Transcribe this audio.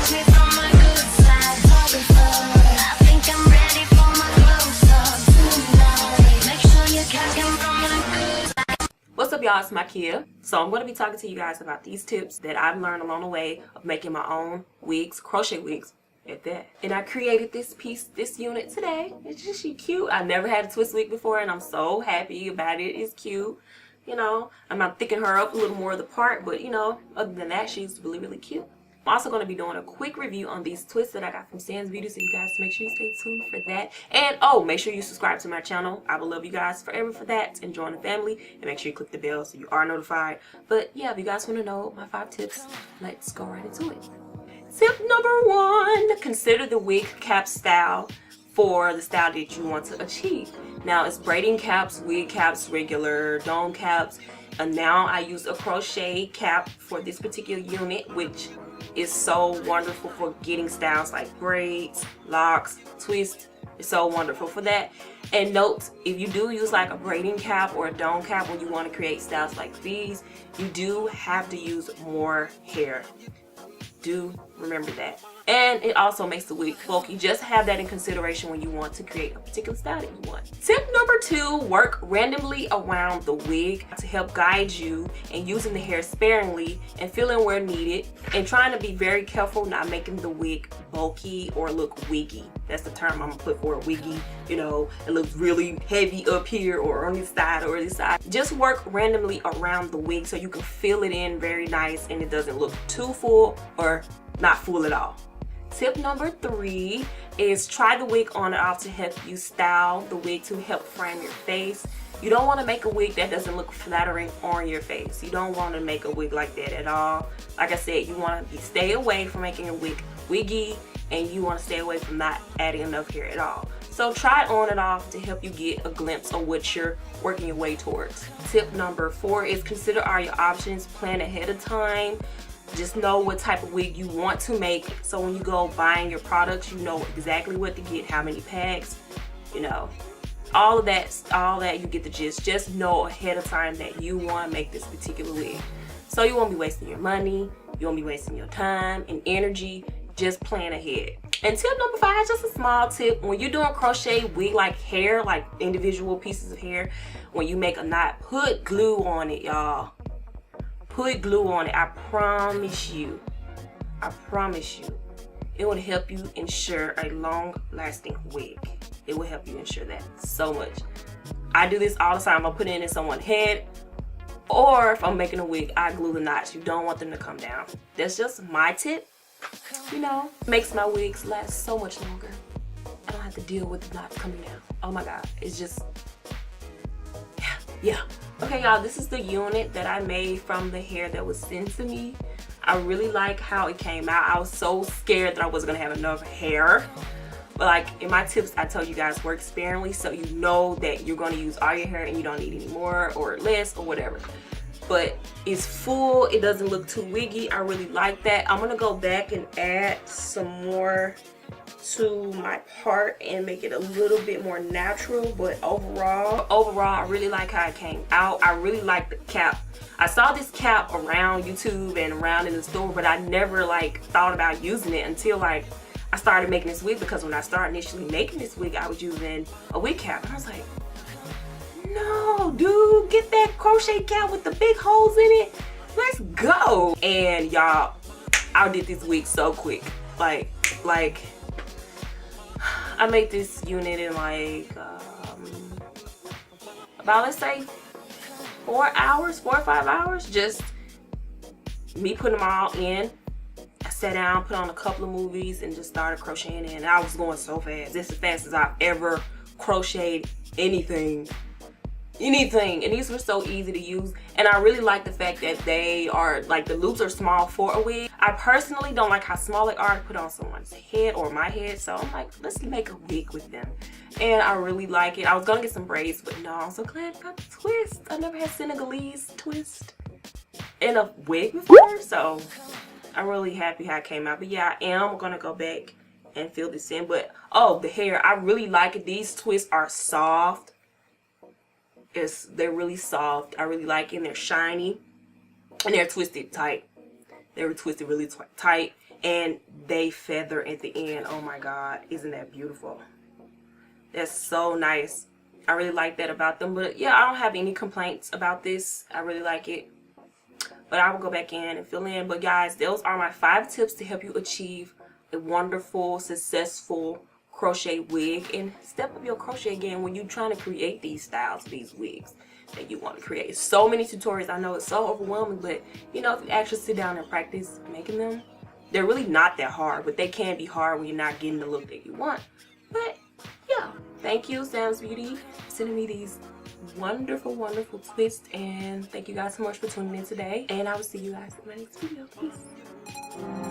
What's up, y'all? It's Mikeya. So I'm going to be talking to you guys about these tips that I've learned along the way of making my own wigs, crochet wigs at that. And I created this piece, this unit today. It's just cute. I never had a twist wig before and I'm so happy about it. It's cute. You know, I'm not thickening her up a little more of the part, but you know, other than that, she's really, really cute. I'm also going to be doing a quick review on these twists that I got from Samsbeauty, so you guys make sure you stay tuned for that. And oh, make sure you subscribe to my channel. I will love you guys forever for that, and join the family, and make sure you click the bell so you are notified. But yeah, if you guys want to know my 5 tips, let's go right into it. Tip number 1, consider the wig cap style for the style that you want to achieve. Now it's braiding caps, wig caps, regular dome caps, and now I use a crochet cap for this particular unit, which is so wonderful for getting styles like braids, locks, twists. It's so wonderful for that. And note, if you do use like a braiding cap or a dome cap when you want to create styles like these, you do have to use more hair. Do remember that. And it also makes the wig bulky. Just have that in consideration when you want to create a particular style that you want. Tip number 2, work randomly around the wig to help guide you, and using the hair sparingly and filling where needed, and trying to be very careful not making the wig bulky or look wiggy. That's the term I'm gonna put for it, wiggy. You know, it looks really heavy up here or on this side or this side. Just work randomly around the wig so you can fill it in very nice and it doesn't look too full or not full at all. Tip number 3 is try the wig on and off to help you style the wig to help frame your face. You don't want to make a wig that doesn't look flattering on your face. You don't want to make a wig like that at all. Like I said, you want to stay away from making your wig wiggy, and you want to stay away from not adding enough hair at all. So try it on and off to help you get a glimpse of what you're working your way towards. Tip number 4 is consider all your options, plan ahead of time. Just know what type of wig you want to make, so when you go buying your products, you know exactly what to get, how many packs, you know, all that you get the gist. Just know ahead of time that you want to make this particular wig, so you won't be wasting your money, you won't be wasting your time and energy. Just plan ahead. And tip number 5, just a small tip: when you're doing crochet wig like hair, like individual pieces of hair, when you make a knot, put glue on it, y'all. Put glue on it. I promise you, it will help you ensure a long-lasting wig. It will help you ensure that so much. I do this all the time. I'll put it in someone's head, or if I'm making a wig, I glue the knots. You don't want them to come down. That's just my tip. You know, makes my wigs last so much longer. I don't have to deal with the knots coming down. Oh my God, it's just, yeah. Okay, y'all, this is the unit that I made from the hair that was sent to me. I really like how it came out. I was so scared that I wasn't gonna have enough hair. But like in my tips, I tell you guys, work sparingly so you know that you're gonna use all your hair and you don't need any more or less or whatever. But it's full, it doesn't look too wiggy. I really like that. I'm gonna go back and add some more to my part and make it a little bit more natural. But overall I really like how it came out. I really like the cap. I saw this cap around YouTube and around in the store, but I never like thought about using it until like I started making this wig, because when I started initially making this wig, I was using a wig cap and I was like, no dude, get that crochet cap with the big holes in it, let's go. And y'all, I did this wig so quick. Like I made this unit in like about, let's say 4 hours, 4 or 5 hours. Just me putting them all in. I sat down, put on a couple of movies, and just started crocheting in. I was going so fast. This is as fast as I've ever crocheted anything. And these were so easy to use, and I really like the fact that they are like, the loops are small for a wig. I personally don't like how small they are to put on someone's head or my head, so I'm like, let's make a wig with them. And I really like it. I was gonna get some braids, but no, I'm so glad I got the twist. I never had Senegalese twist in a wig before, so I'm really happy how it came out. But yeah, I am gonna go back and fill this in. But oh, the hair, I really like it. These twists are soft. They're really soft. I really like it. And they're shiny and they're twisted tight. They were twisted really tight, and they feather at the end. Oh my god, isn't that beautiful? That's so nice. I really like that about them. But yeah, I don't have any complaints about this. I really like it. But I will go back in and fill in. But guys, those are my 5 tips to help you achieve a wonderful, successful crochet wig, and step up your crochet game when you're trying to create these styles, these wigs that you want to create. So many tutorials. I know it's so overwhelming, but you know, if you actually sit down and practice making them, they're really not that hard, but they can be hard when you're not getting the look that you want. But yeah, thank you, Samsbeauty, for sending me these wonderful, wonderful twists, and thank you guys so much for tuning in today, and I will see you guys in my next video. Peace.